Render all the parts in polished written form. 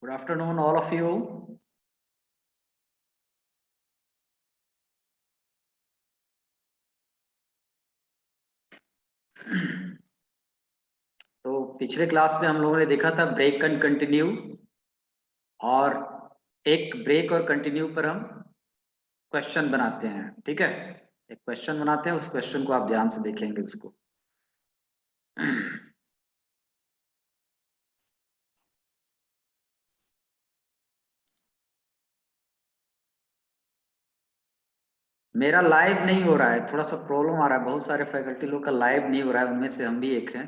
Good afternoon, all of you. तो पिछले class में हम लोगों ने देखा था ब्रेक एंड कंटिन्यू, और एक ब्रेक और कंटिन्यू पर हम क्वेश्चन बनाते हैं। ठीक है, एक क्वेश्चन बनाते हैं, उस क्वेश्चन को आप ध्यान से देखेंगे उसको। मेरा लाइव नहीं हो रहा है, थोड़ा सा प्रॉब्लम आ रहा है, बहुत सारे फैकल्टी लोग का लाइव नहीं हो रहा है, उनमें से हम भी एक हैं।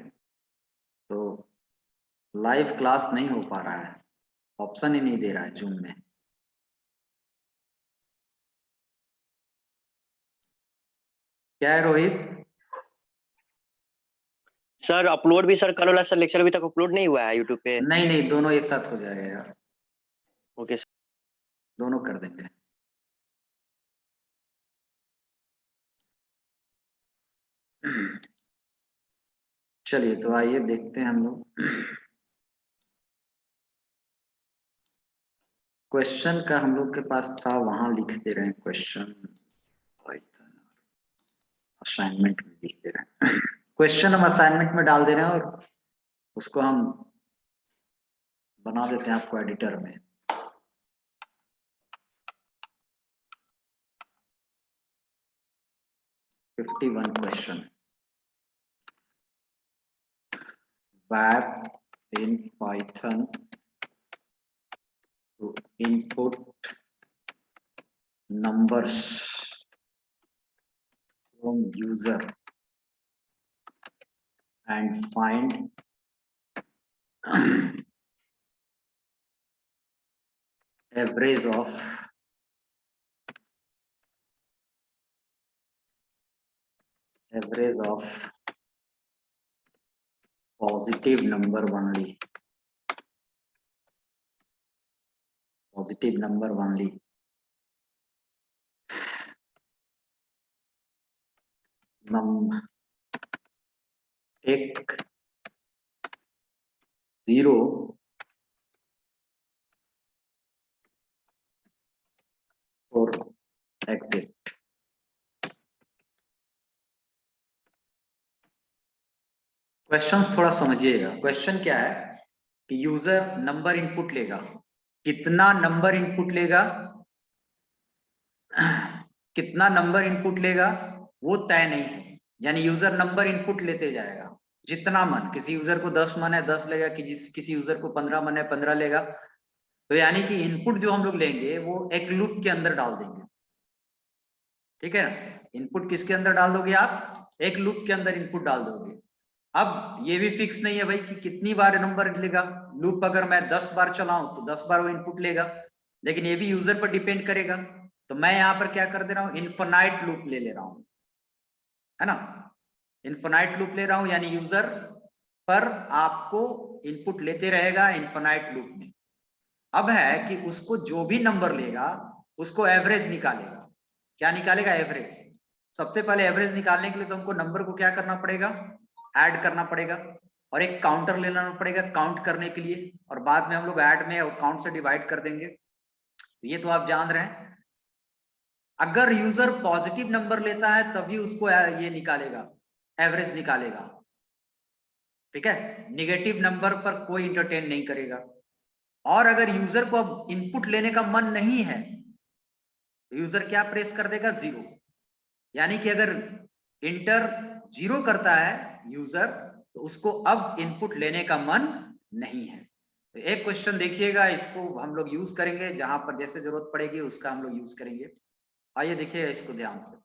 तो लाइव क्लास नहीं हो पा रहा है, ऑप्शन ही नहीं दे रहा है जूम में। क्या है रोहित? सर अपलोड भी सर कल वाला सर लेक्चर अभी तक अपलोड नहीं हुआ है यूट्यूब पे। नहीं, दोनों एक साथ हो जाएगा यार। Okay sir. दोनों कर देंगे। चलिए, तो आइए देखते हैं हम लोग। क्वेश्चन का हम लोग के पास था, वहां लिख दे रहे हैं क्वेश्चन, असाइनमेंट में लिख दे रहे हैं। क्वेश्चन हम असाइनमेंट में डाल दे रहे हैं और उसको हम बना देते हैं आपको एडिटर में। (51) question. Wrap in Python to input numbers from user and find average of positive number only. Positive number only. Take 0 for exit. Question थोड़ा समझिएगा। क्वेश्चन क्या है कि यूजर नंबर इनपुट लेगा, कितना नंबर इनपुट लेगा, कितना नंबर इनपुट लेगा वो तय नहीं है। यानी यूजर नंबर इनपुट लेते जाएगा, जितना मन, किसी यूजर को 10 मन है 10 लेगा, किसी यूजर को 15 मन है 15 लेगा। तो यानी कि इनपुट जो हम लोग लेंगे वो एक लूप के अंदर डाल देंगे। ठीक है, इनपुट किसके अंदर डाल दोगे आप? एक लूप के अंदर इनपुट डाल दोगे। अब ये भी फिक्स नहीं है भाई कि कितनी बार नंबर लेगा लूप। अगर मैं 10 बार चलाऊं तो 10 बार वो इनपुट लेगा, लेकिन ये भी यूजर पर डिपेंड करेगा। तो मैं यहाँ पर क्या कर दे रहा हूँ, इन्फिनाइट लूप ले रहा हूँ, है ना। इन्फिनाइट लूप ले रहा हूँ, यानी यूजर पर आपको इनपुट लेते रहेगा इन्फिनाइट लूप में। अब है कि उसको जो भी नंबर लेगा उसको एवरेज निकालेगा। क्या निकालेगा? एवरेज। सबसे पहले एवरेज निकालने के लिए तो हमको नंबर को क्या करना पड़ेगा? ऐड करना पड़ेगा, और एक काउंटर लेना पड़ेगा काउंट करने के लिए, और बाद में हम लोग ऐड में और काउंट से डिवाइड कर देंगे। तो ये तो आप जान रहे हैं। अगर यूजर पॉजिटिव नंबर लेता है तभी उसको ये निकालेगा, एवरेज निकालेगा। ठीक है, निगेटिव नंबर पर कोई इंटरटेन नहीं करेगा। और अगर यूजर को अब इनपुट लेने का मन नहीं है तो यूजर क्या प्रेस कर देगा? 0। यानी कि अगर इंटर 0 करता है यूजर तो उसको अब इनपुट लेने का मन नहीं है। तो एक क्वेश्चन देखिएगा, इसको हम लोग यूज करेंगे, जहां पर जैसे जरूरत पड़ेगी उसका हम लोग यूज करेंगे। आइए देखिएगा इसको ध्यान से।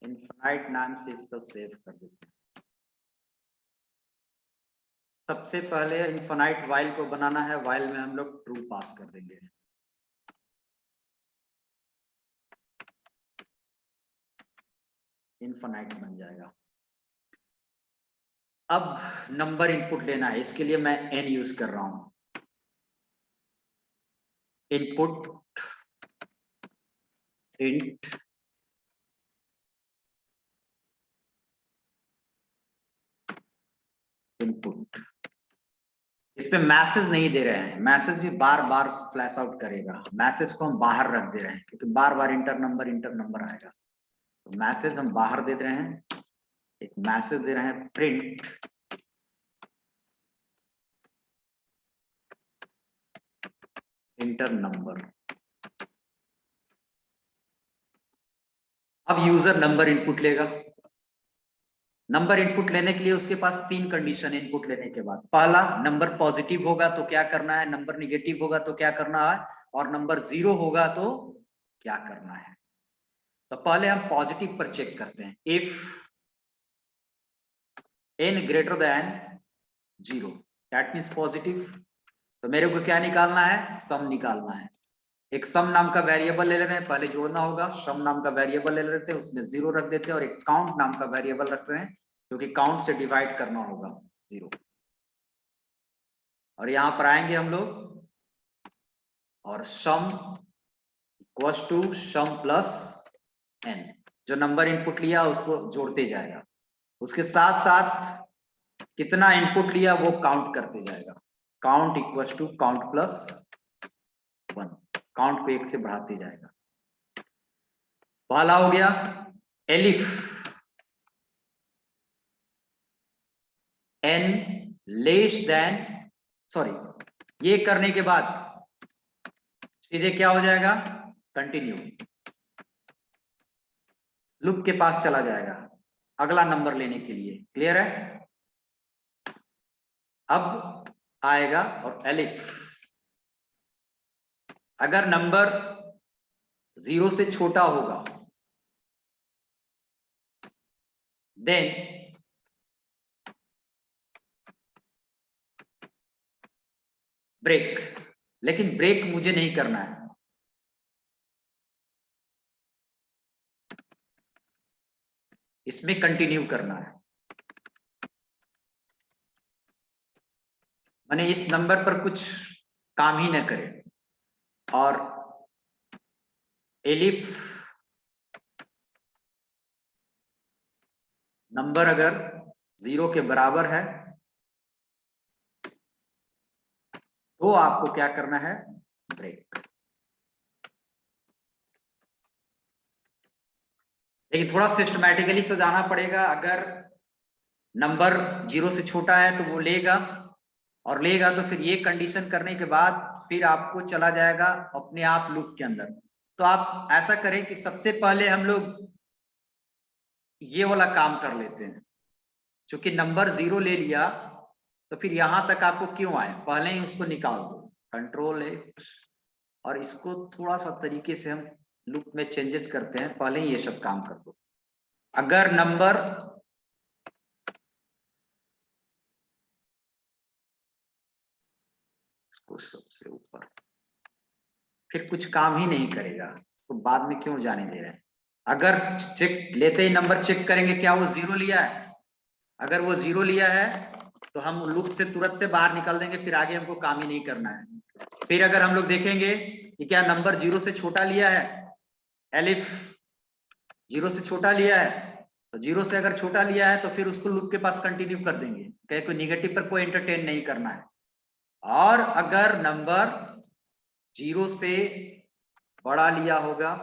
इनफाइनाइट नाम से इसको सेव कर देते हैं। सबसे पहले इनफाइनाइट वाइल को बनाना है, वाइल में हम लोग ट्रू पास कर देंगे। इनफाइनाइट बन जाएगा। अब नंबर इनपुट लेना है, इसके लिए मैं n यूज कर रहा हूं। इनपुट इंट इनपुट, इसमें मैसेज नहीं दे रहे हैं, मैसेज भी बार बार फ्लैश आउट करेगा, मैसेज को हम बाहर रख दे रहे हैं क्योंकि बार बार इंटर नंबर आएगा, तो मैसेज हम बाहर दे रहे हैं। एक मैसेज दे रहे हैं प्रिंट इंटर नंबर। अब यूजर नंबर इनपुट लेगा। नंबर इनपुट लेने के लिए उसके पास 3 कंडीशन इनपुट लेने के बाद, पहला नंबर पॉजिटिव होगा तो क्या करना है, नंबर निगेटिव होगा तो क्या करना है, और नंबर 0 होगा तो क्या करना है। तो पहले हम पॉजिटिव पर चेक करते हैं। If n greater than 0 that means positive, तो मेरे को क्या निकालना है, सम निकालना है। एक सम नाम का वेरिएबल ले लेते हैं, पहले जोड़ना होगा, सम नाम का वेरिएबल ले लेते हैं, उसमें 0 रख देते हैं, और एक काउंट नाम का वेरिएबल रख रहे हैं क्योंकि काउंट से डिवाइड करना होगा 0। और यहां पर आएंगे हम लोग और sum equals to sum plus n, जो नंबर इनपुट लिया उसको जोड़ते जाएगा, उसके साथ साथ कितना इनपुट लिया वो काउंट करते जाएगा। Count equals to count plus 1, count को 1 से बढ़ाते जाएगा। पहला हो गया elif n less than, sorry, ये करने के बाद सीधे क्या हो जाएगा, कंटिन्यू, लूप के पास चला जाएगा अगला नंबर लेने के लिए। क्लियर है? अब आएगा और एलिफ, अगर नंबर 0 से छोटा होगा देन ब्रेक, लेकिन ब्रेक मुझे नहीं करना है, इसमें कंटिन्यू करना है। माने इस नंबर पर कुछ काम ही न करें। और एलिफ नंबर अगर 0 के बराबर है तो आपको क्या करना है, ब्रेक। लेकिन थोड़ा सिस्टमैटिकली सजाना पड़ेगा, अगर नंबर 0 से छोटा है तो वो लेगा, और लेगा तो फिर ये कंडीशन करने के बाद फिर आपको चला जाएगा अपने आप लूप के अंदर। तो आप ऐसा करें कि सबसे पहले हम लोग ये वाला काम कर लेते हैं, क्योंकि नंबर 0 ले लिया तो फिर यहां तक आपको क्यों आए, पहले ही उसको निकाल दो, कंट्रोल F, और इसको थोड़ा सा तरीके से हम लूप में चेंजेस करते हैं, पहले ही ये सब काम कर दो। अगर नंबर इसको सबसे ऊपर, फिर कुछ काम ही नहीं करेगा तो बाद में क्यों जाने दे रहे हैं। अगर चेक लेते ही नंबर चेक करेंगे क्या वो 0 लिया है, अगर वो 0 लिया है तो हम लूप से तुरंत से बाहर निकल देंगे, फिर आगे हमको काम ही नहीं करना है। फिर अगर हम लोग देखेंगे कि क्या नंबर 0 से छोटा लिया है, एलिफ 0 से छोटा लिया है, तो 0 से अगर छोटा लिया है तो फिर उसको लूप के पास कंटिन्यू कर देंगे, कहीं कोई निगेटिव पर कोई एंटरटेन नहीं करना है। और अगर नंबर 0 से बड़ा लिया होगा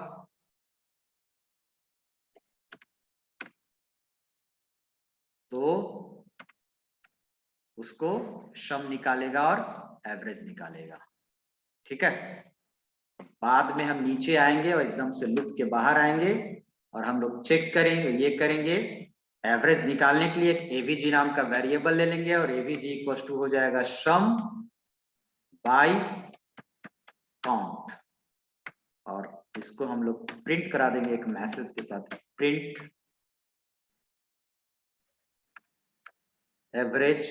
तो उसको सम निकालेगा और एवरेज निकालेगा। ठीक है, बाद में हम नीचे आएंगे और एकदम से लूप के बाहर आएंगे और हम लोग चेक करेंगे, ये करेंगे, एवरेज निकालने के लिए एक एवीजी नाम का वेरिएबल ले लेंगे और एवीजी इक्वल टू हो जाएगा सम बाय काउंट, और इसको हम लोग प्रिंट करा देंगे एक मैसेज के साथ, print average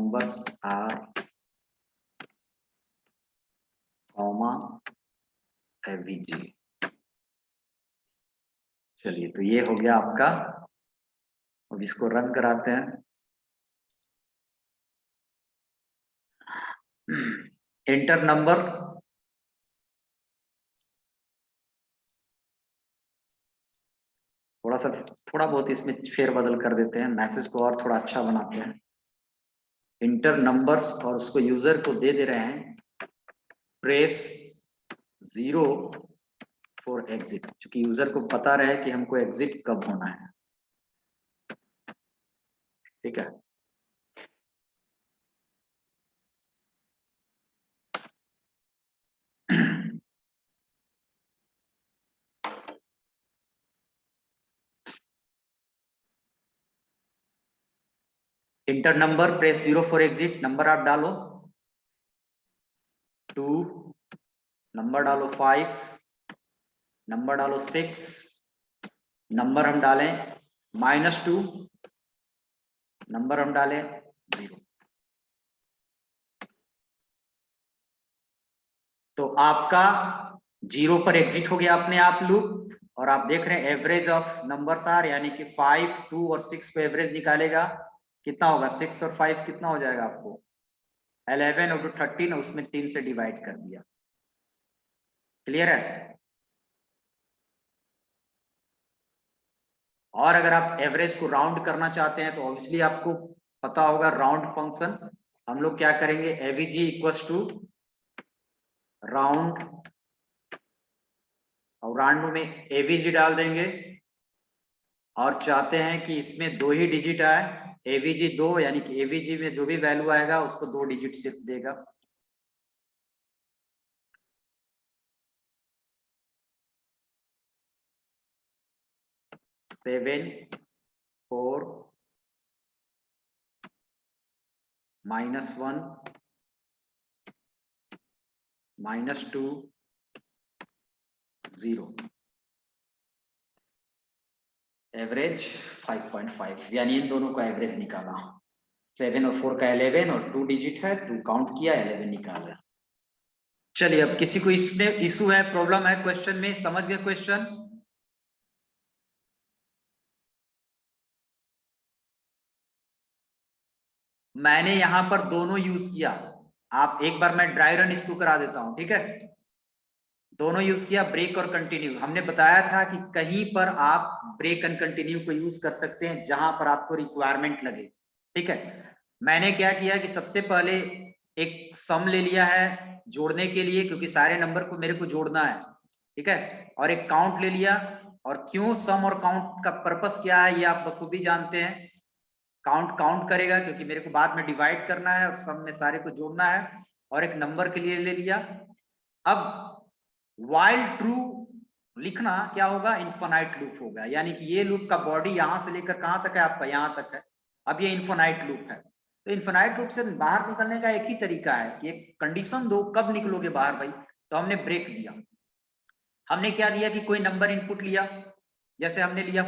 numbers are comma avg। चलिए, तो ये हो गया आपका। अब इसको रन कराते हैं। एंटर नंबर, थोड़ा बहुत इसमें फेरबदल कर देते हैं, मैसेज को और थोड़ा अच्छा बनाते हैं। इंटर नंबर्स, और उसको यूजर को दे रहे हैं प्रेस 0 फॉर एग्जिट, क्योंकि यूजर को पता रहे कि हमको एग्जिट कब होना है। ठीक है, inter number, press 0 for exit. Number आप डालो 2, नंबर डालो 5, नंबर डालो 6, नंबर हम डालें -2, नंबर हम डालें 0। तो आपका 0 पर एग्जिट हो गया अपने आप लूप, और आप देख रहे हैं एवरेज ऑफ नंबर्स आर, यानी कि 5, 2 और 6 को एवरेज निकालेगा, कितना होगा? 6 और 5 कितना हो जाएगा आपको? 11 और 13, उसमें 3 से डिवाइड कर दिया। क्लियर है? और अगर आप एवरेज को राउंड करना चाहते हैं तो ऑब्वियसली आपको पता होगा राउंड फंक्शन। हम लोग क्या करेंगे? एवीजी इक्वल्स टू राउंड, और राउंड में एवीजी डाल देंगे, और चाहते हैं कि इसमें 2 ही डिजिट आए, एवीजी 2, यानी कि एवीजी में जो भी वैल्यू आएगा उसको 2 डिजिट सिर्फ देगा। सेवन, 4, -1, -2, 0। एवरेज 5.5, यानी इन दोनों का एवरेज निकाला। 7 और 4 का 11, और 2 डिजिट है, 2 काउंट किया, 11 निकाला। चलिए, अब किसी को इसमें इशू है, प्रॉब्लम है क्वेश्चन में? समझ गए क्वेश्चन? मैंने यहां पर दोनों यूज किया। आप एक बार मैं ड्राई रन इसको करा देता हूं, ठीक है? दोनों यूज किया, ब्रेक और कंटिन्यू। हमने बताया था कि कहीं पर आप ब्रेक एंड कंटिन्यू को यूज कर सकते हैं जहां पर आपको रिक्वायरमेंट लगे। ठीक है, मैंने क्या किया कि सबसे पहले एक सम ले लिया है जोड़ने के लिए, क्योंकि सारे नंबर को मेरे को जोड़ना है। ठीक है, और एक काउंट ले लिया। और क्यों सम और काउंट का पर्पस क्या है ये आप बखूबी जानते हैं। काउंट काउंट करेगा क्योंकि मेरे को बाद में डिवाइड करना है, और सम में सारे को जोड़ना है। और एक नंबर के लिए ले लिया। अब वाइल ट्रू लिखना क्या होगा? इन्फिनाइट लूप होगा, यानी कि ये लूप का बॉडी यहां से लेकर कहां तक है आपका? यहां तक है। अब ये इन्फिनाइट लूप है, तो इन्फिनाइट लूप से बाहर निकलने का एक ही तरीका है कि एक कंडीशन दो, कब निकलोगे बाहर भाई? तो हमने ब्रेक दिया। हमने क्या दिया कि कोई नंबर इनपुट लिया, जैसे हमने लिया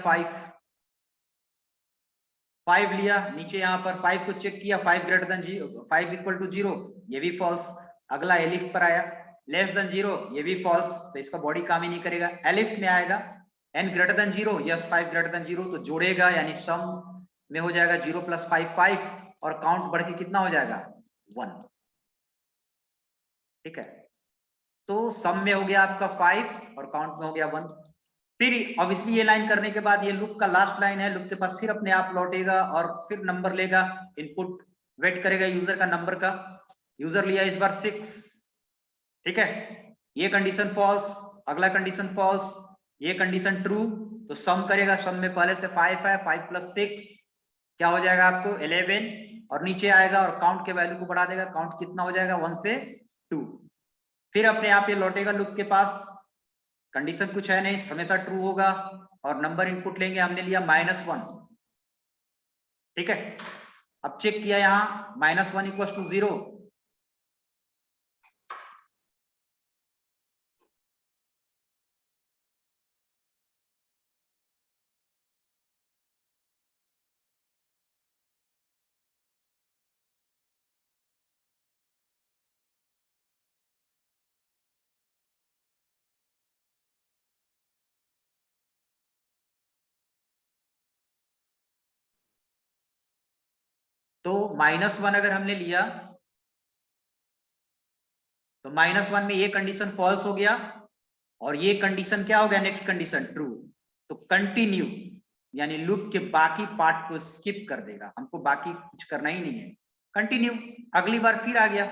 5 लिया, नीचे यहाँ पर 5 को चेक किया, 5 ग्रेटर देन 0, 5 इक्वल टू 0, ये भी फॉल्स। अगला एलिफ पर आया, लेस देन 0, ये भी फॉल्स, तो इसका बॉडी काम ही नहीं करेगा। एलिफ में आएगा n greater than 0, yes 5 greater than 0, तो जोड़ेगा, यानी सम में हो जाएगा 0 + 5 5, और काउंट बढ़ के कितना हो जाएगा? 1। ठीक है, तो सम में हो गया आपका 5 और काउंट में हो गया 1। फिर ऑब्वियसली ये लाइन करने के बाद ये लूप का लास्ट लाइन है, लूप के पास फिर अपने आप लौटेगा और फिर नंबर लेगा, इनपुट वेट करेगा यूजर का नंबर का। यूजर लिया इस बार 6। ठीक है, ये कंडीशन फॉल्स, अगला कंडीशन फॉल्स, ये कंडीशन ट्रू, तो सम करेगा, सम में पहले से 5 है, 5 + 6 क्या हो जाएगा आपको? 11, और नीचे आएगा और काउंट के वैल्यू को बढ़ा देगा, काउंट कितना हो जाएगा? 1 से 2। फिर अपने आप ये लौटेगा लूप के पास, कंडीशन कुछ है नहीं, हमेशा ट्रू होगा, और नंबर इनपुट लेंगे, हमने लिया -1। ठीक है, अब चेक किया यहां -1 = 0, -1 अगर हमने लिया तो -1 में ये कंडीशन फॉल्स हो गया और ये कंडीशन क्या हो गया, नेक्स्ट कंडीशन ट्रू। तो कंटिन्यू यानी लूप के बाकी पार्ट को स्किप कर देगा, हमको बाकी कुछ करना ही नहीं है। कंटिन्यू, अगली बार फिर आ गया,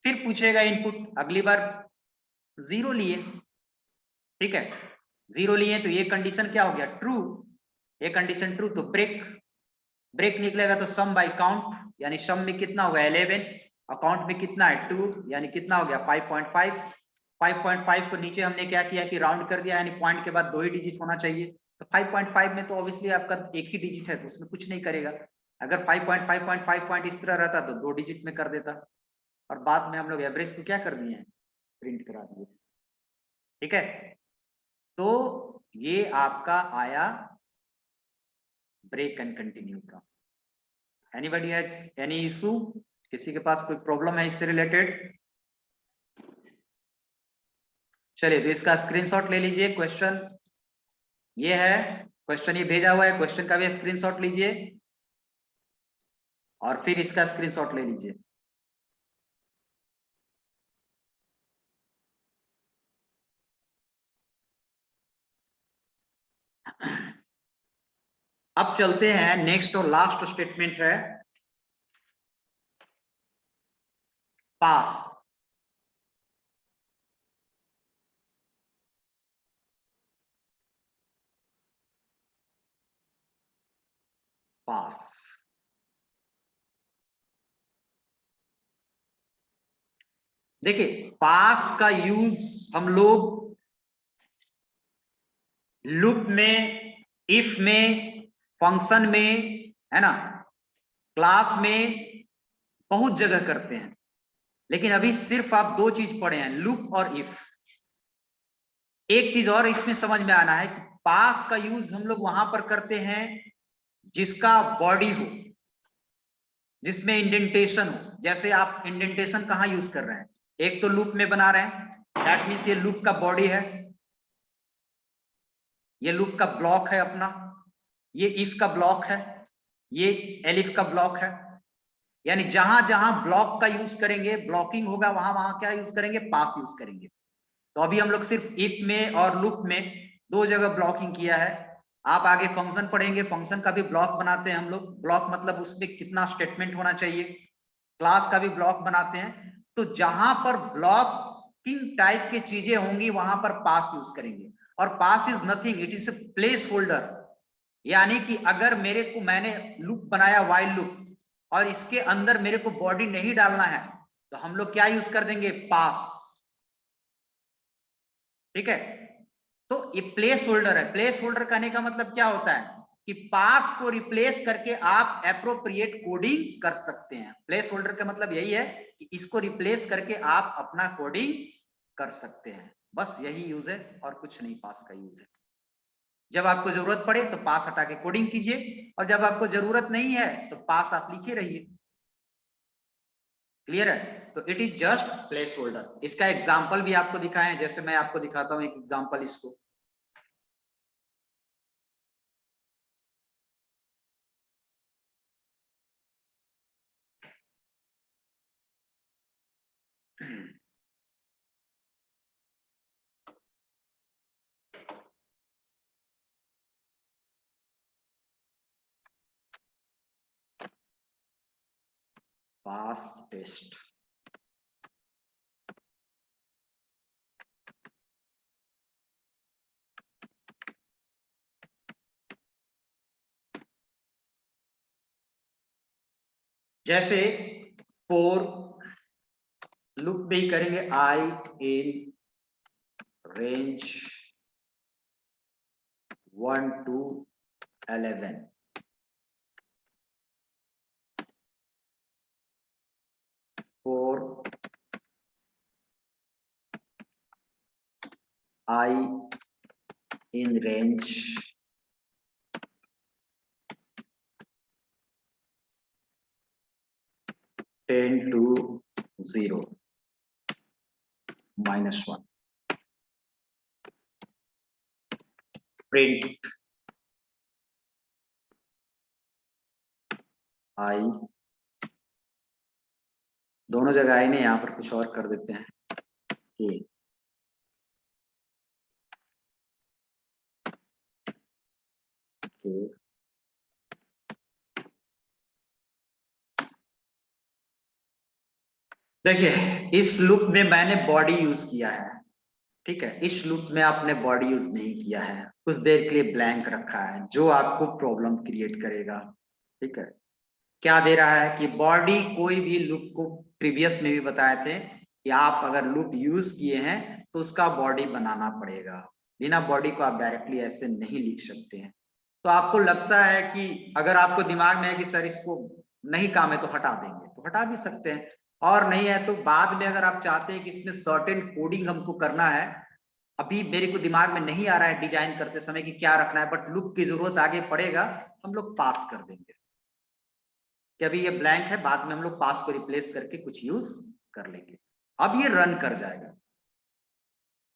फिर पूछेगा इनपुट, अगली बार 0 लिए, ठीक है, 0 लिए तो ये कंडीशन क्या हो गया, ट्रू। ये कंडीशन ट्रू तो ब्रेक निकलेगा तो सम बाय काउंट, यानी सम में कितना होगा 11, अकाउंट में कितना है 2, यानी कितना हो गया 5.5। 5.5 को नीचे हमने क्या किया कि राउंड कर दिया, यानी पॉइंट के बाद 2 ही डिजिट होना चाहिए। तो 5.5 में तो ऑब्वियसली आपका एक ही डिजिट है तो उसमें कुछ नहीं करेगा। अगर 5.5 पॉइंट इस तरह रहता तो 2 डिजिट में कर देता, और बाद में हम लोग एवरेज को क्या कर दिए हैं, प्रिंट करा दिए, ठीक है। तो ये आपका आया ब्रेक एंड कंटिन्यू का। एनीबॉडी हैज एनी इशू, किसी के पास कोई प्रॉब्लम है इससे रिलेटेड? चलिए तो इसका स्क्रीनशॉट ले लीजिए। क्वेश्चन ये है, क्वेश्चन ये भेजा हुआ है, क्वेश्चन का भी स्क्रीनशॉट लीजिए और फिर इसका स्क्रीनशॉट ले लीजिए। अब चलते हैं, नेक्स्ट और लास्ट स्टेटमेंट है पास। पास देखिए, पास का यूज हम लोग लूप में, इफ में, फंक्शन में, है ना, क्लास में बहुत जगह करते हैं। लेकिन अभी सिर्फ आप 2 चीज पढ़े हैं, लूप और इफ। एक चीज और इसमें समझ में आना है कि पास का यूज हम लोग वहां पर करते हैं जिसका बॉडी हो, जिसमें इंडेंटेशन हो। जैसे आप इंडेंटेशन कहां यूज कर रहे हैं, एक तो लूप में बना रहे हैं, दैट मीन्स ये लूप का बॉडी है, ये लूप का ब्लॉक है अपना, ये इफ का ब्लॉक है, ये एलिफ का ब्लॉक है। यानी जहां जहां ब्लॉक का यूज करेंगे, ब्लॉकिंग होगा, वहां वहां क्या यूज करेंगे, पास यूज करेंगे। तो अभी हम लोग सिर्फ इफ में और लूप में 2 जगह ब्लॉकिंग किया है। आप आगे फंक्शन पढ़ेंगे, फंक्शन का भी ब्लॉक बनाते हैं हम लोग। ब्लॉक मतलब उसमें कितना स्टेटमेंट होना चाहिए, क्लास का भी ब्लॉक बनाते हैं। तो जहां पर ब्लॉकिंग टाइप की चीजें होंगी वहां पर पास यूज करेंगे। और pass is nothing, it is a placeholder. यानी कि अगर मेरे को, मैंने लूप बनाया व्हाइल लूप, और इसके अंदर मेरे को बॉडी नहीं डालना है, तो हम लोग क्या यूज कर देंगे, पास, ठीक है। तो ये प्लेस होल्डर है। प्लेस होल्डर कहने का मतलब क्या होता है कि पास को रिप्लेस करके आप एप्रोप्रिएट कोडिंग कर सकते हैं। प्लेस होल्डर का मतलब यही है कि इसको रिप्लेस करके आप अपना कोडिंग कर सकते हैं, बस यही यूज है और कुछ नहीं पास का यूज है। जब आपको जरूरत पड़े तो पास हटा के कोडिंग कीजिए, और जब आपको जरूरत नहीं है तो पास आप लिखे रहिए। क्लियर है? तो it is just place holder. इसका एग्जाम्पल भी आपको दिखाएं, जैसे मैं आपको दिखाता हूं एक एग्जाम्पल इसको। पास टेस्ट, जैसे फोर लूप में ही करेंगे, i in range 1 to 11, for i in range 10 to 0 -1, print I दोनों जगह आए नहीं, यहाँ पर कुछ और कर देते हैं कि देखिए इस लूप में मैंने बॉडी यूज किया है, ठीक है, इस लूप में आपने बॉडी यूज नहीं किया है, कुछ देर के लिए ब्लैंक रखा है जो आपको प्रॉब्लम क्रिएट करेगा। ठीक है, क्या दे रहा है कि बॉडी, कोई भी लूप को प्रीवियस में भी बताए थे कि आप अगर लूप यूज किए हैं तो उसका बॉडी बनाना पड़ेगा, बिना बॉडी को आप डायरेक्टली ऐसे नहीं लिख सकते हैं। तो आपको लगता है कि अगर आपको दिमाग में है कि सर इसको नहीं काम है तो हटा देंगे, तो हटा भी सकते हैं, और नहीं है तो बाद में अगर आप चाहते हैं कि इसमें सर्टेन कोडिंग हमको करना है, अभी मेरे को दिमाग में नहीं आ रहा है डिजाइन करते समय कि क्या रखना है, बट लूप की जरूरत आगे पड़ेगा, हम लोग पास कर देंगे कि अभी ये ब्लैंक है, बाद में हम लोग पास को रिप्लेस करके कुछ यूज कर लेंगे। अब ये रन कर जाएगा,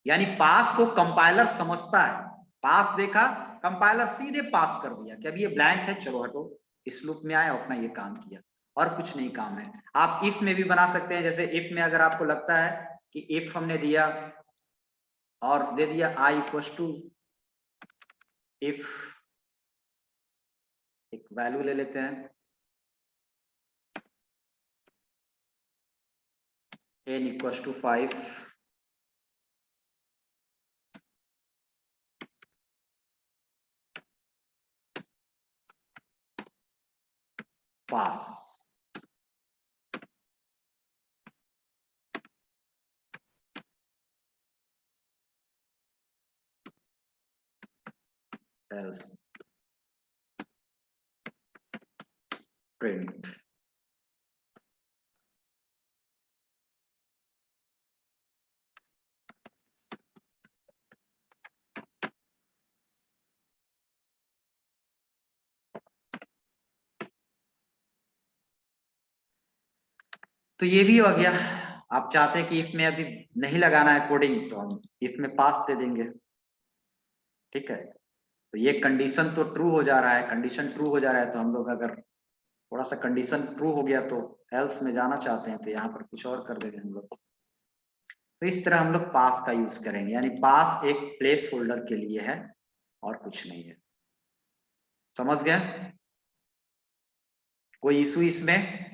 यानी पास को कंपाइलर समझता है, पास देखा, कंपाइलर सीधे पास कर दिया कि अब ये ब्लैंक है, चलो हटो, इस लूप में आए अपना ये काम किया, और कुछ नहीं काम है। आप इफ में भी बना सकते हैं, जैसे इफ में अगर आपको लगता है कि इफ हमने दिया और दे दिया आई इक्वल टू इफ, एक वैल्यू ले लेते हैं n equal to 5, pass, else print। तो ये भी हो गया। आप चाहते हैं कि इफ में अभी नहीं लगाना है कोडिंग, तो हम इफ में पास दे देंगे। ठीक है, तो ये कंडीशन तो ट्रू हो जा रहा है, कंडीशन ट्रू हो जा रहा है, तो हम लोग अगर थोड़ा सा कंडीशन ट्रू हो गया तो एल्स में जाना चाहते हैं, तो यहाँ पर कुछ और कर देंगे हम लोग। तो इस तरह हम लोग पास का यूज करेंगे, यानी पास एक प्लेस होल्डर के लिए है और कुछ नहीं है। समझ गए? कोई इशू इसमें?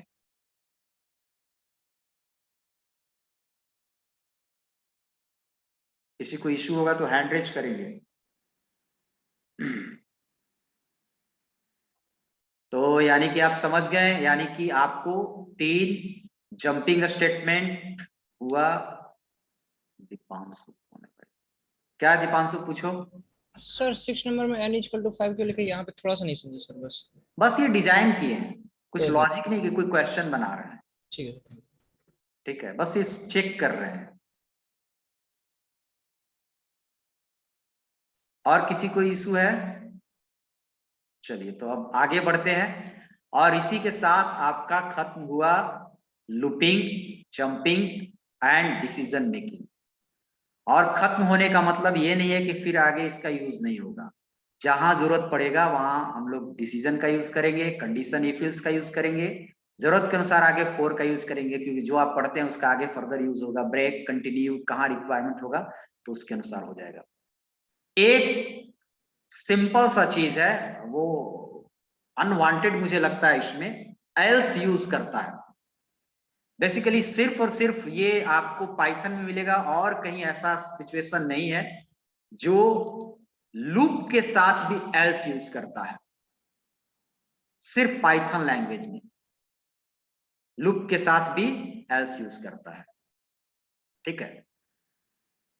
किसी को इशू होगा तो हैंड रेज करेंगे। तो यानी कि आप समझ गए, यानी कि आपको 3 जंपिंग स्टेटमेंट हुआ। दीपांशु कौन है? क्या दीपांशु पूछो। सर 6 नंबर में n इक्वल टू 5 के लिखे, यहाँ पे थोड़ा सा नहीं समझे सर बस। बस ये डिजाइन किए हैं, कुछ ओके, लॉजिक नहीं कि कोई क्वेश्चन बना रहे हैं। ठीक है thank you। ठीक है, बस ये चेक कर रहे हैं। और किसी को इशू है? चलिए तो अब आगे बढ़ते हैं, और इसी के साथ आपका खत्म हुआ looping, jumping and decision making. और खत्म होने का मतलब ये नहीं है कि फिर आगे इसका यूज नहीं होगा, जहां जरूरत पड़ेगा वहां हम लोग डिसीजन का यूज करेंगे, कंडीशन इफ एल्स का यूज करेंगे, जरूरत के अनुसार आगे फॉर का यूज करेंगे, क्योंकि जो आप पढ़ते हैं उसका आगे फर्दर यूज होगा, ब्रेक, कंटिन्यू, कहाँ रिक्वायरमेंट होगा तो उसके अनुसार हो जाएगा। एक सिंपल सा चीज है, वो अनवांटेड मुझे लगता है इसमें, एल्स यूज करता है। बेसिकली सिर्फ और सिर्फ ये आपको पाइथन में मिलेगा, और कहीं ऐसा सिचुएशन नहीं है जो लूप के साथ भी एल्स यूज करता है। सिर्फ पाइथन लैंग्वेज में लूप के साथ भी एल्स यूज करता है। ठीक है,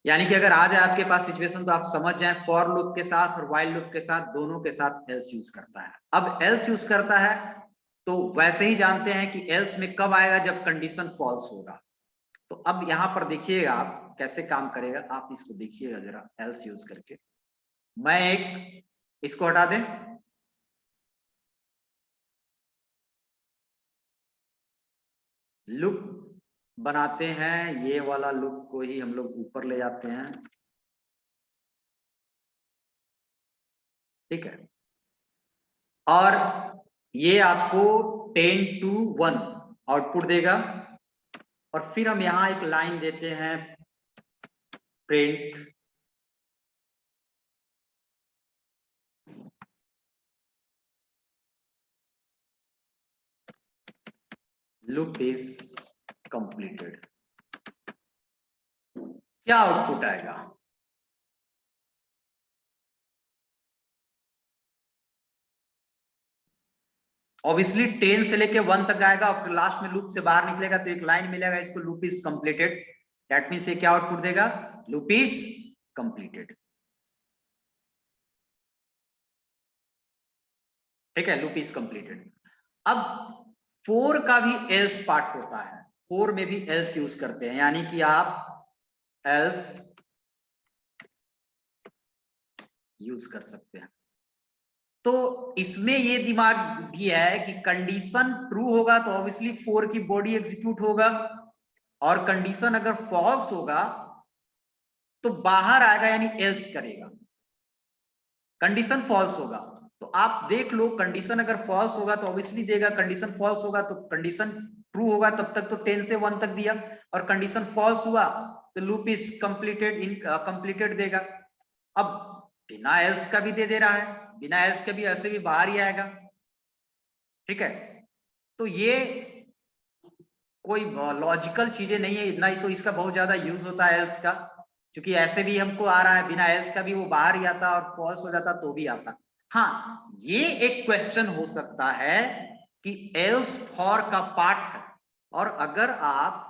यानी कि अगर आ जाए आपके पास सिचुएशन तो आप समझ जाएं, फॉर लूप के साथ और व्हाइल लूप के साथ, दोनों के साथ एल्स यूज करता है। अब एल्स यूज करता है तो वैसे ही जानते हैं कि एल्स में कब आएगा, जब कंडीशन फॉल्स होगा। तो अब यहां पर देखिएगा आप कैसे काम करेगा, आप इसको देखिएगा जरा एल्स यूज करके। मैं एक इसको हटा दें, लूप बनाते हैं, ये वाला लूप को ही हम लोग ऊपर ले जाते हैं। ठीक है, और ये आपको 10 to 1 आउटपुट देगा। और फिर हम यहाँ एक लाइन देते हैं प्रिंट लूप इज कंप्लीटेड। क्या आउटपुट आएगा? ऑब्वियसली 10 से लेके 1 तक आएगा और फिर लास्ट में लूप से बाहर निकलेगा तो एक लाइन मिलेगा, इसको loop is completed. That means ये क्या आउटपुट देगा? Loop is completed. ठीक है, लूप इज कंप्लीटेड। अब 4 का भी एल्स पार्ट होता है, 4 में भी एल्स यूज करते हैं, यानी कि आप एल्स यूज कर सकते हैं। तो इसमें ये दिमाग भी है कि कंडीशन ट्रू होगा तो ऑब्वियसली 4 की बॉडी एग्जीक्यूट होगा, और कंडीशन अगर फॉल्स होगा तो बाहर आएगा, यानी एल्स करेगा। कंडीशन फॉल्स होगा तो आप देख लो, कंडीशन अगर फॉल्स होगा तो ऑब्वियसली देगा, कंडीशन फॉल्स होगा तो कंडीशन ट्रू होगा, तब तक तो 10 से 1 तक दिया, और कंडीशन फॉल्स हुआ तो लूप इज कंप्लीटेड, इनकम्प्लीटेड देगा। अब बिना एल्स का भी दे रहा है, बिना एल्स के भी ऐसे भी बाहर ही आएगा। ठीक है, तो ये कोई लॉजिकल चीजें नहीं है, इतना ही तो इसका बहुत ज्यादा यूज होता है एल्स का, क्योंकि ऐसे भी हमको आ रहा है बिना एल्स का भी वो बाहर ही आता और फॉल्स हो जाता तो भी आता। हाँ, ये एक क्वेश्चन हो सकता है कि एल्स फॉर का पार्ट है, और अगर आप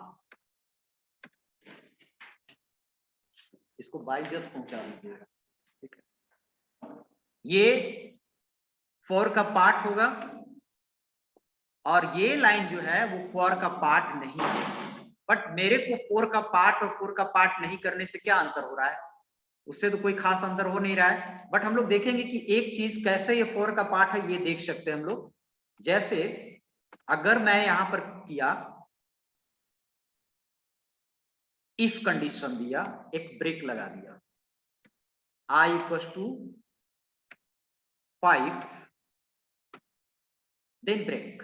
इसको बाइजत पहुंचा दीजिएगा, ठीक है, ये फॉर का पार्ट होगा और ये लाइन जो है वो फॉर का पार्ट नहीं है। बट मेरे को फोर का पार्ट और फोर का पार्ट नहीं करने से क्या अंतर हो रहा है? उससे तो कोई खास अंतर हो नहीं रहा है, बट हम लोग देखेंगे कि एक चीज कैसे ये फोर का पार्ट है ये देख सकते हैं हम लोग। जैसे अगर मैं यहां पर किया इफ कंडीशन दिया, एक ब्रेक लगा दिया, i equal to 5 then break.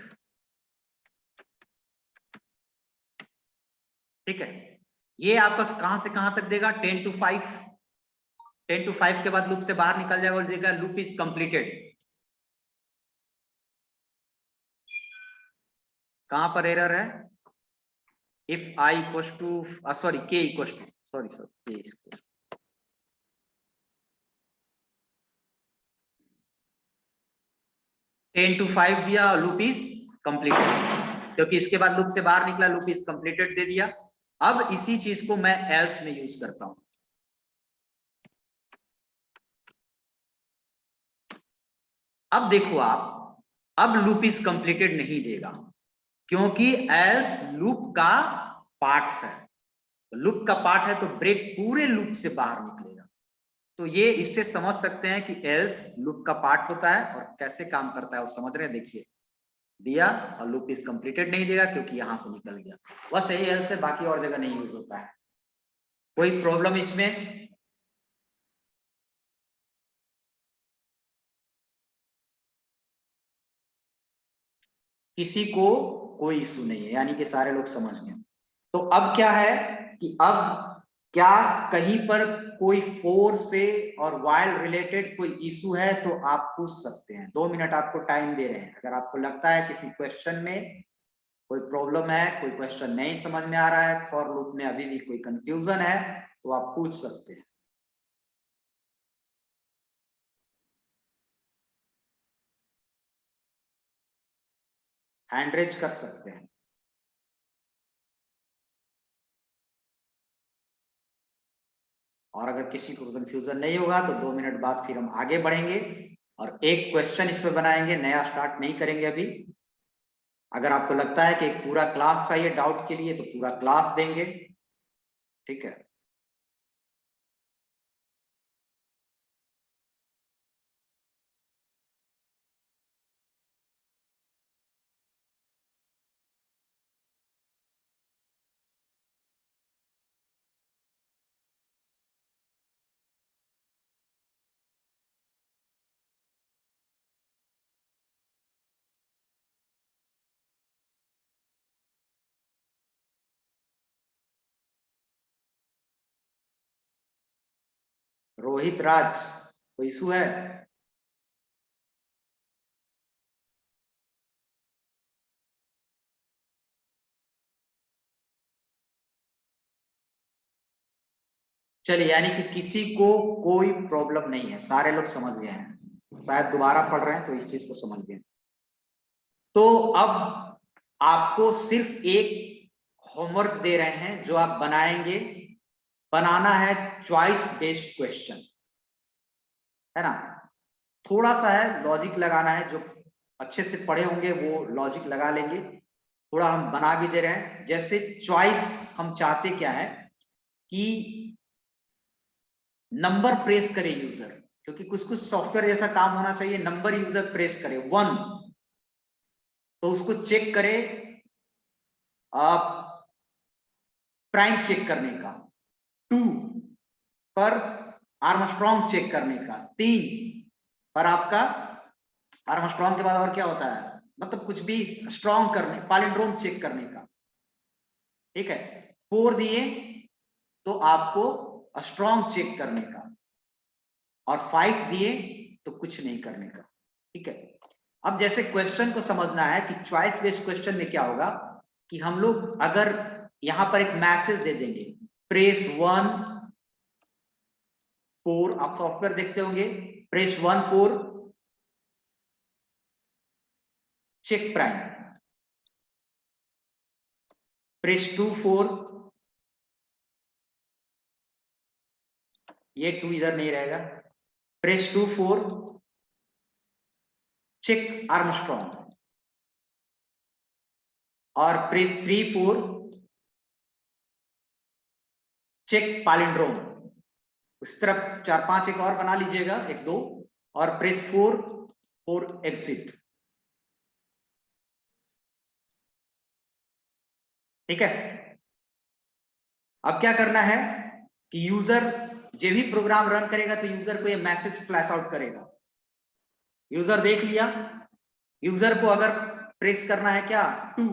ठीक है, ये आपका कहां से कहां तक देगा? 10 to 5। 10 to 5 के बाद लूप से बाहर निकल जाएगा और देगा लूप इज कंप्लीटेड। कहां पर एरर है? if I equals to sorry k equals to sorry k equals 10 to 5 दिया, लूप इज कंप्लीटेड, क्योंकि इसके बाद लूप से बाहर निकला, लूप इज कंप्लीटेड दे दिया। अब इसी चीज को मैं एल्स में यूज करता हूं। अब देखो आप, अब लूप इज कंप्लीटेड नहीं देगा, क्योंकि एल्स लूप का पार्ट है। लूप का पार्ट है तो ब्रेक पूरे लूप से बाहर निकलेगा। तो ये इससे समझ सकते हैं कि एल्स लूप का पार्ट होता है और कैसे काम करता है वो समझ रहे हैं। देखिए दिया और लूप इज कंप्लीटेड नहीं देगा क्योंकि यहां से निकल गया, बस यही एल्स है, बाकी और जगह नहीं यूज होता है। कोई प्रॉब्लम इसमें? किसी को कोई इशू नहीं है, यानी कि सारे लोग समझ गए। तो अब क्या है कि अब क्या कहीं पर कोई फोर से और वाइल रिलेटेड कोई इशू है तो आप पूछ सकते हैं। 2 मिनट आपको टाइम दे रहे हैं, अगर आपको लगता है किसी क्वेश्चन में कोई प्रॉब्लम है, कोई क्वेश्चन नहीं समझ में आ रहा है, फॉर लूप में अभी भी कोई कंफ्यूजन है, तो आप पूछ सकते हैं। हैंड रेज कर सकते हैं। और अगर किसी को कंफ्यूजन नहीं होगा तो 2 मिनट बाद फिर हम आगे बढ़ेंगे और एक क्वेश्चन इस पे बनाएंगे, नया स्टार्ट नहीं करेंगे अभी। अगर आपको लगता है कि एक पूरा क्लास चाहिए डाउट के लिए तो पूरा क्लास देंगे। ठीक है। रोहित राज, कोई इशू है? चलिए, यानी कि किसी को कोई प्रॉब्लम नहीं है, सारे लोग समझ गए हैं, शायद दोबारा पढ़ रहे हैं तो इस चीज को समझ गए। तो अब आपको सिर्फ एक होमवर्क दे रहे हैं जो आप बनाएंगे, बनाना है चॉइस बेस्ड क्वेश्चन, है ना। थोड़ा सा है लॉजिक लगाना है, जो अच्छे से पढ़े होंगे वो लॉजिक लगा लेंगे, थोड़ा हम बना भी दे रहे हैं। जैसे चॉइस हम चाहते क्या है कि नंबर प्रेस करे यूजर, क्योंकि कुछ कुछ सॉफ्टवेयर जैसा काम होना चाहिए, नंबर यूजर प्रेस करे 1 तो उसको चेक करे आप प्राइम चेक करने का, 2 पर आर्मस्ट्रॉन्ग चेक करने का, 3 पर आपका आर्मस्ट्रॉन्ग के बाद और क्या होता है, मतलब कुछ भी स्ट्रॉन्ग करने, पैलिंड्रोम चेक करने का, ठीक है। 4 दिए तो आपको स्ट्रॉन्ग चेक करने का, और 5 दिए तो कुछ नहीं करने का, ठीक है। अब जैसे क्वेश्चन को समझना है कि चॉइस बेस्ड क्वेश्चन में क्या होगा कि हम लोग अगर यहां पर एक मैसेज दे देंगे, प्रेस 1 4, आप सॉफ्टवेयर देखते होंगे, प्रेस 1 4 चेक प्राइम, प्रेस 2 4, ये 2 इधर नहीं रहेगा, प्रेस 2 4 चेक आर्मस्ट्रॉन्ग, और प्रेस 3 4 चेक पैलिंड्रोम। उस तरफ 4 5 एक और बना लीजिएगा, 1 2, और प्रेस 4 4 एग्जिट, ठीक है। अब क्या करना है कि यूजर जो भी प्रोग्राम रन करेगा तो यूजर को ये मैसेज फ्लैश आउट करेगा, यूजर देख लिया, यूजर को अगर प्रेस करना है क्या 2,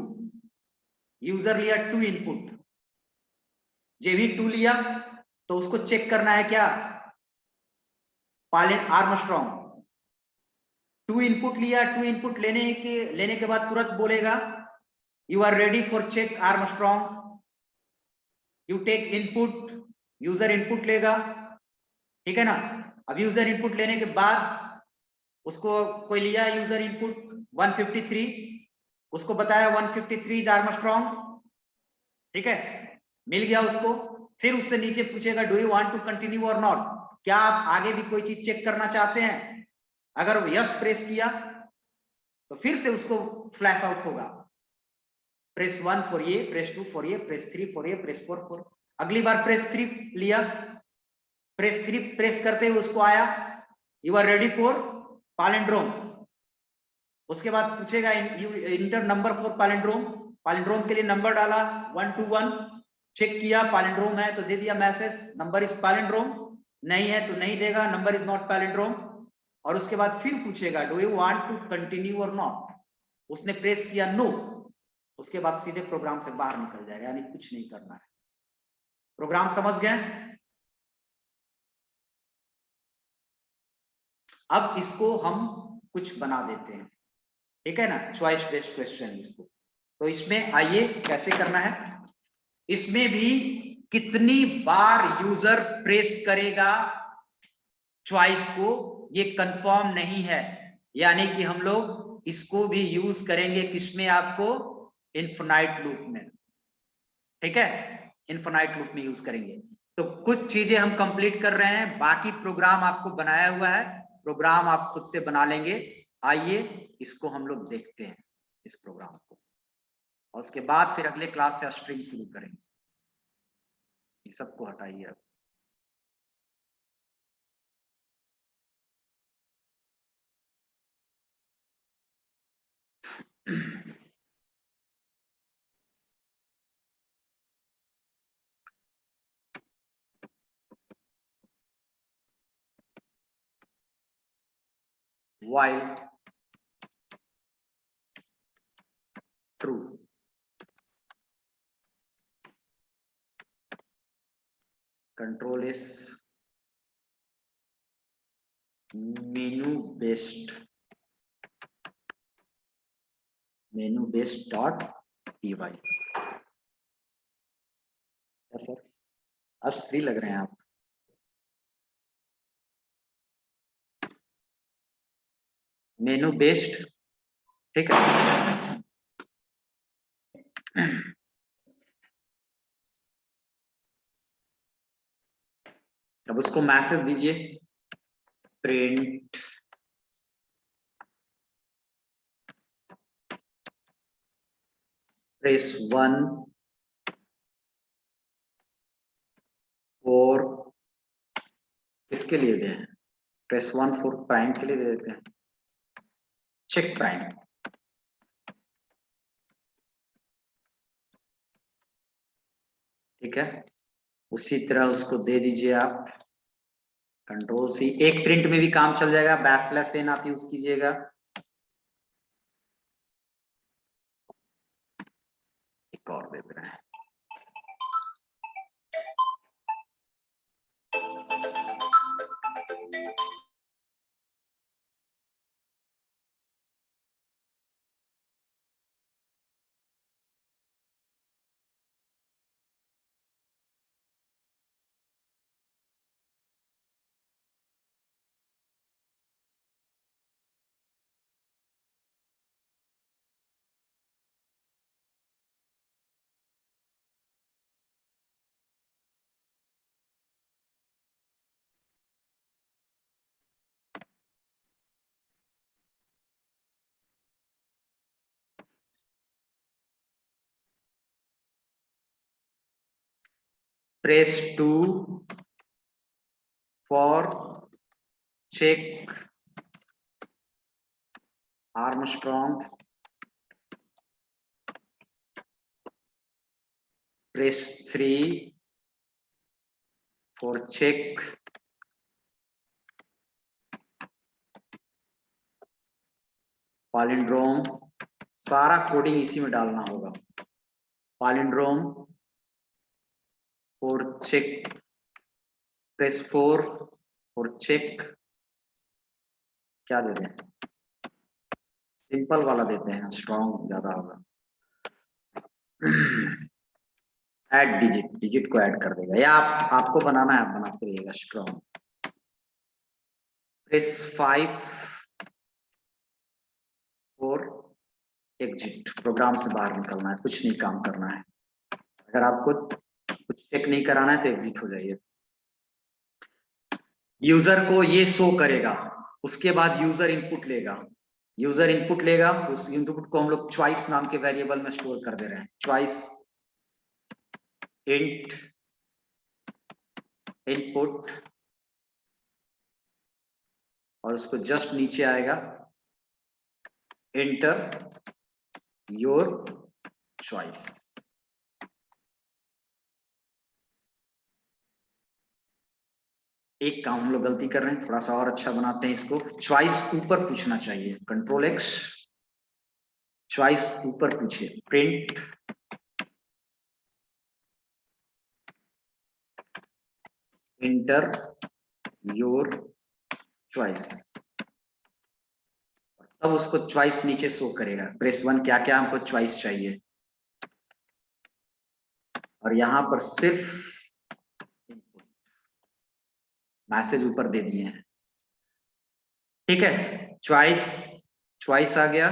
यूजर लिया 2 इनपुट, जो भी 2 लिया तो उसको चेक करना है क्या आर्मस्ट्रॉन्ग, 2 इनपुट लिया, 2 इनपुट लेने के बाद तुरंत बोलेगा you are ready for check Armstrong, you take input, user input लेगा, ठीक है ना। अब यूजर इनपुट लेने के बाद उसको कोई लिया यूजर इनपुट 153, उसको बताया 153 इज आर्मस्ट्रॉन्ग, ठीक है, मिल गया उसको। फिर उससे नीचे पूछेगा do you want to continue or not, क्या आप आगे भी कोई चीज चेक करना चाहते हैं। अगर वो यस प्रेस किया तो फिर से उसको फ्लैश आउट होगा, प्रेस 1 फॉर ये, प्रेस 2 फॉर ये, प्रेस 3 फॉर ये, प्रेस 4 फॉर। अगली बार प्रेस 3 लिया, प्रेस 3 प्रेस करते हुए उसको आया you are ready for palindrome, उसके बाद पूछेगा enter number for palindrome, palindrome के लिए नंबर डाला 1 2 1, चेक किया पैलिंड्रोम है तो दे दिया मैसेज नंबर इज पैलिंड्रोम, नहीं है तो नहीं देगा नंबर इज नॉट पैलिंड्रोम, और उसके बाद फिर पूछेगा do you want to continue or not, उसने प्रेस किया नो, उसके बाद सीधे प्रोग्राम से बाहर निकल जाएगा, यानी कुछ नहीं करना है। प्रोग्राम समझ गए? अब इसको हम कुछ बना देते हैं, ठीक है ना, चॉइस बेस्ड क्वेश्चन इसको। तो इसमें आइए कैसे करना है, इसमें भी कितनी बार यूजर प्रेस करेगा चॉइस को ये कंफर्म नहीं है, यानी कि हम लोग इसको भी यूज करेंगे किसमें, आपको इनफिनाइट लूप में, ठीक है, इनफिनाइट लूप में यूज करेंगे। तो कुछ चीजें हम कंप्लीट कर रहे हैं, बाकी प्रोग्राम आपको बनाया हुआ है, प्रोग्राम आप खुद से बना लेंगे। आइए इसको हम लोग देखते हैं इस प्रोग्राम को, और उसके बाद फिर अगले क्लास से स्ट्रिंग शुरू करेंगे। ये सबको हटाइए अब। while true, control is menu based dot py। Sir आज फ्री लग रहे हैं आप। मेनू बेस्ड, ठीक है। अब उसको मैसेज दीजिए, प्रिंट प्रेस 1 और किसके लिए दें, प्रेस 1 फॉर प्राइम के लिए दे देते हैं, चेक प्राइम। ठीक है, उसी तरह उसको दे दीजिए आप, कंट्रोल सी। एक प्रिंट में भी काम चल जाएगा, बैकस्लैश एन आप यूज कीजिएगा। एक और दे रहे हैं, press 2 for check Armstrong, press 3 for check palindrome। सारा कोडिंग इसी में डालना होगा, palindrome for check, press 4 for check, क्या दे दें, सिंपल वाला देते हैं, स्ट्रॉन्ग ज्यादा होगा। ऐड डिजिट, डिजिट को ऐड कर देगा, या आपको बनाना है, आप बनाते रहिएगा। Strong, press 5 for exit, program से बाहर निकलना है, कुछ नहीं काम करना है। अगर आपको कुछ चेक नहीं कराना है तो एग्जिट हो जाइए। यूजर को ये शो करेगा, उसके बाद यूजर इनपुट लेगा। यूजर इनपुट लेगा तो उस इनपुट को हम लोग चॉइस नाम के वेरिएबल में स्टोर कर दे रहे हैं। चॉइस इंट इनपुट, और उसको जस्ट नीचे आएगा एंटर योर चॉइस। एक काम हम लोग गलती कर रहे हैं, थोड़ा सा और अच्छा बनाते हैं इसको। चॉइस ऊपर पूछना चाहिए, कंट्रोल एक्स, चॉइस ऊपर पूछिए, प्रिंट इंटर योर चॉइस, तब उसको चॉइस नीचे शो करेगा। प्रेस 1, क्या क्या हमको चॉइस चाहिए, और यहां पर सिर्फ मैसेज ऊपर दे दिए हैं। ठीक है, चॉइस, चॉइस आ गया।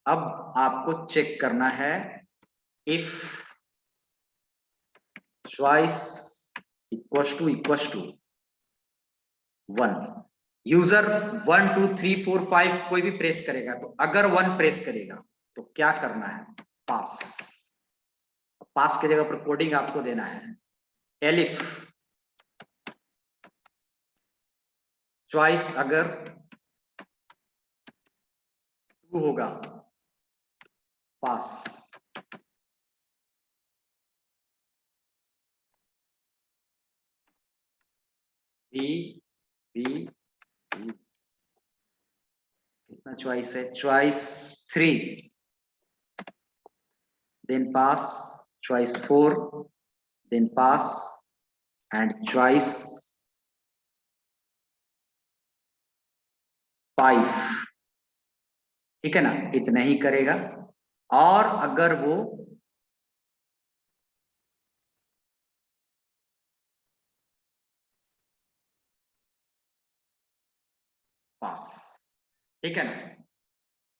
अब आपको चेक करना है, if choice equal to 1, user 1 2 3 4 5 कोई भी प्रेस करेगा, तो अगर 1 प्रेस करेगा तो क्या करना है, पास। पास की जगह पर कोडिंग आपको देना है, एलिफ चॉइस अगर 2 होगा, पास। बी बी, कितना चॉइस है, choice 3, then pass, choice 4, then pass, and choice 5, ठीक है ना, इतना ही करेगा। और अगर वो पास, ठीक है ना।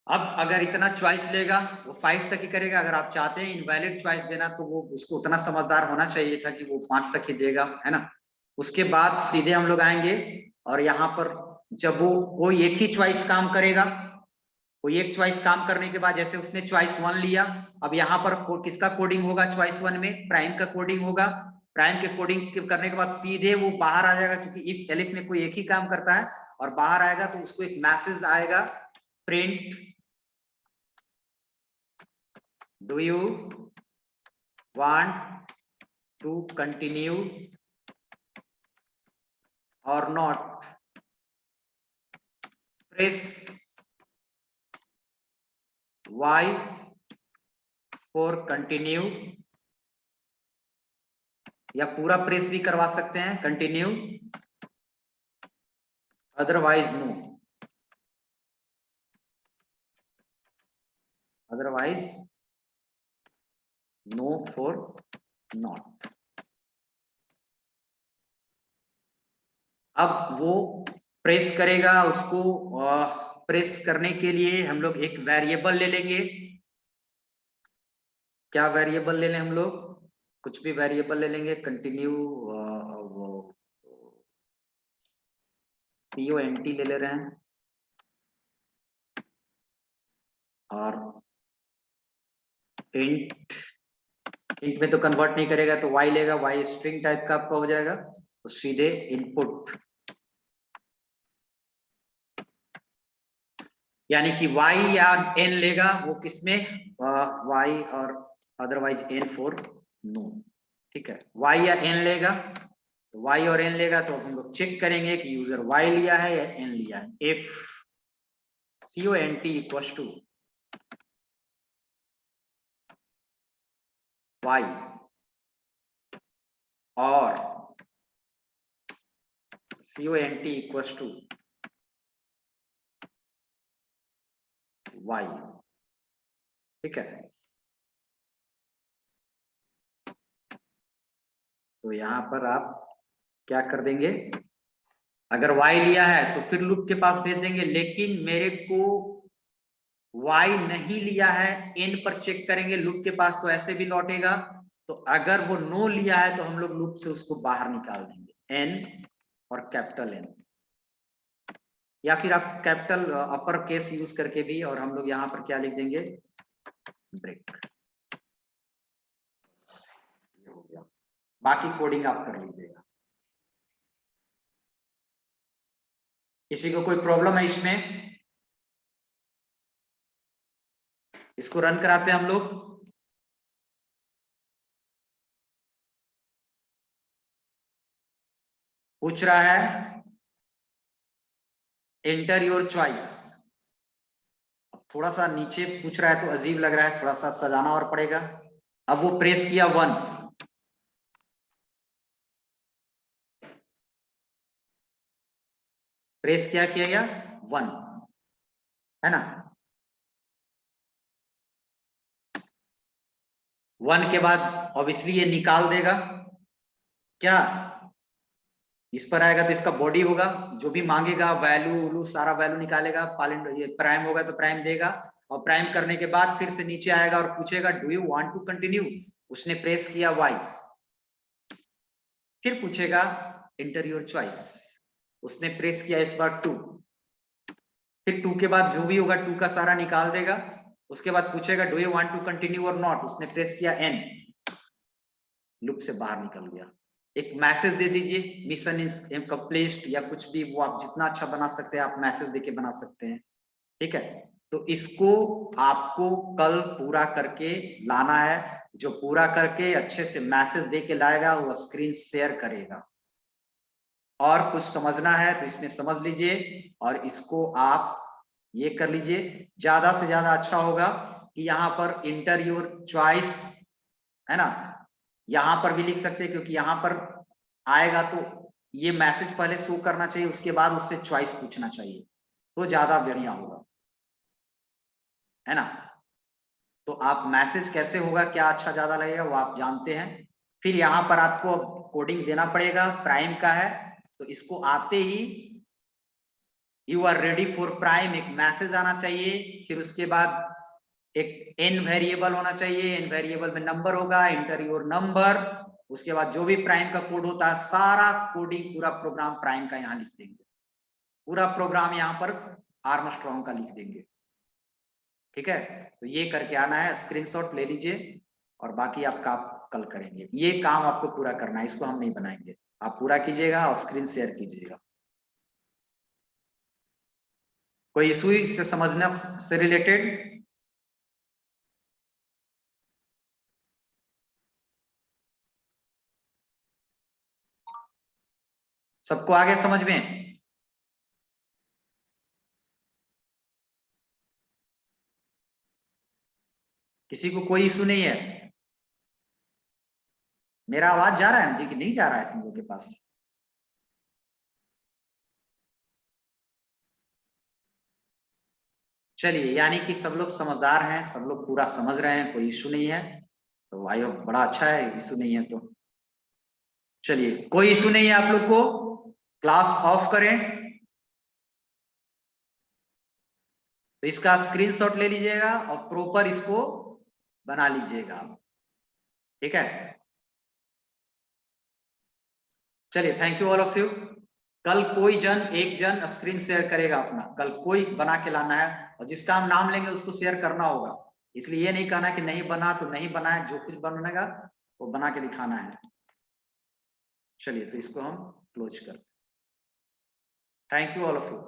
अब अगर इतना चॉइस लेगा वो 5 तक ही करेगा। अगर आप चाहते हैं इनवैलिड चॉइस देना तो वो उसको उतना समझदार होना चाहिए था कि वो 5 तक ही देगा, है ना। उसके बाद सीधे हम लोग आएंगे और यहाँ पर जब वो कोई एक ही चॉइस काम करेगा, कोई एक चॉइस काम करने के बाद जैसे उसने चॉइस 1 लिया, अब यहाँ पर किसका कोडिंग होगा चॉइस 1 में, प्राइम का कोडिंग होगा। प्राइम के कोडिंग करने के बाद सीधे वो बाहर आ जाएगा, क्योंकि इफ एलिफ में कोई एक ही काम करता है और बाहर आएगा तो उसको एक मैसेज आएगा, print do you want to continue or not, press Y for continue, या पूरा प्रेस भी करवा सकते हैं continue, otherwise no, otherwise no for not. अब वो प्रेस करेगा, उसको प्रेस करने के लिए हम लोग एक वेरिएबल ले लेंगे। क्या वेरिएबल ले लें हम लोग, कुछ भी वेरिएबल ले लेंगे, कंटिन्यू CONT ले ले रहे हैं, और इंट में तो कन्वर्ट नहीं करेगा तो y लेगा, y स्ट्रिंग टाइप का आपका हो जाएगा, तो सीधे इनपुट, यानी कि y या n लेगा वो किसमें, y और अदरवाइज n फॉर नो, ठीक है। y या n लेगा तो y और n लेगा तो हम लोग चेक करेंगे कि यूजर y लिया है या n लिया है। If CONT equals to y or CONT equals to y, ठीक है। तो यहां पर आप क्या कर देंगे, अगर y लिया है तो फिर लूप के पास भेज देंगे, लेकिन मेरे को y नहीं लिया है, n पर चेक करेंगे लूप के पास तो ऐसे भी लौटेगा। तो अगर वो नो लिया है तो हम लोग लूप से उसको बाहर निकाल देंगे, n और कैपिटल N, या फिर आप कैपिटल अपर केस यूज करके भी, और हम लोग यहाँ पर क्या लिख देंगे, ब्रेक, ये हो गया। बाकी कोडिंग आप कर लीजिएगा। किसी को कोई प्रॉब्लम है इसमें, इसको रन कराते हैं हम लोग। पूछ रहा है एंटर योर चॉइस, थोड़ा सा नीचे पूछ रहा है तो अजीब लग रहा है, थोड़ा सा सजाना और पड़ेगा। अब वो प्रेस किया 1, प्रेस क्या किया गया 1, है ना। 1 के बाद ऑब्वियसली ये निकाल देगा, क्या इस पर आएगा तो इसका बॉडी होगा, जो भी मांगेगा वैल्यू सारा वैल्यू निकालेगा, ये प्राइम होगा तो प्राइम देगा, और प्राइम करने के बाद फिर से नीचे आएगा और पूछेगा do you want to continue, उसने प्रेस किया y, फिर पूछेगा एंटर योर चॉइस, उसने प्रेस किया इस बार 2, फिर 2 के बाद जो भी होगा 2 का सारा निकाल देगा, उसके बाद पूछेगा do you want to continue or not, उसने प्रेस किया n, लूप से बाहर निकल गया। एक मैसेज दे दीजिए मिशन इज कंप्लीट, या कुछ भी, वो आप जितना अच्छा बना सकते हैं आप मैसेज देके बना सकते हैं, ठीक है। तो इसको आपको कल पूरा करके लाना है, जो पूरा करके अच्छे से मैसेज देके लाएगा वो स्क्रीन शेयर करेगा। और कुछ समझना है तो इसमें समझ लीजिए, और इसको आप ये कर लीजिए, ज्यादा से ज्यादा अच्छा होगा कि यहाँ पर इंटर योर चॉइस, है ना, यहां पर भी लिख सकते हैं, क्योंकि यहां पर आएगा तो ये मैसेज पहले शो करना चाहिए, उसके बाद उससे चॉइस पूछना चाहिए, तो ज्यादा बढ़िया होगा, है ना। तो आप मैसेज कैसे होगा, क्या अच्छा ज्यादा लगेगा वो आप जानते हैं। फिर यहाँ पर आपको कोडिंग देना पड़ेगा, प्राइम का है तो इसको आते ही you are ready for prime एक मैसेज आना चाहिए। फिर उसके बाद एक n वेरिएबल होना चाहिए, n वेरिएबल में नंबर होगा, एंटर योर नंबर। उसके बाद जो भी प्राइम का कोड होता है सारा कोडिंग पूरा प्रोग्राम प्राइम का यहाँ लिख देंगे, पूरा प्रोग्राम यहाँ पर आर्मस्ट्रॉन्ग का लिख देंगे, ठीक है। तो ये करके आना है, स्क्रीनशॉट ले लीजिए और बाकी आपका आप कल करेंगे। ये काम आपको पूरा करना है, इसको हम नहीं बनाएंगे, आप पूरा कीजिएगा और स्क्रीन शेयर कीजिएगा। कोई इशू इससे समझना से रिलेटेड? सबको आगे समझ में? किसी को कोई इशू नहीं है? मेरा आवाज जा रहा है जी कि नहीं जा रहा है तुम लोग के पास? चलिए, यानी कि सब लोग समझदार हैं, सब लोग पूरा समझ रहे हैं, कोई इशू नहीं है। तो आई होप बड़ा अच्छा है, इशू नहीं है तो चलिए, कोई इशू नहीं है आप लोग को। क्लास ऑफ करें तो इसका स्क्रीनशॉट ले लीजिएगा और प्रॉपर इसको बना लीजिएगा, ठीक है। चलिए, thank you all of you. कल कोई जन, एक जन स्क्रीन शेयर करेगा अपना, कल कोई बना के लाना है और जिसका हम नाम लेंगे उसको शेयर करना होगा। इसलिए ये नहीं कहना कि नहीं बना तो नहीं बना है, जो कुछ बनेगा वो बना के दिखाना है। चलिए, तो इसको हम क्लोज करते हैं। Thank you all of you.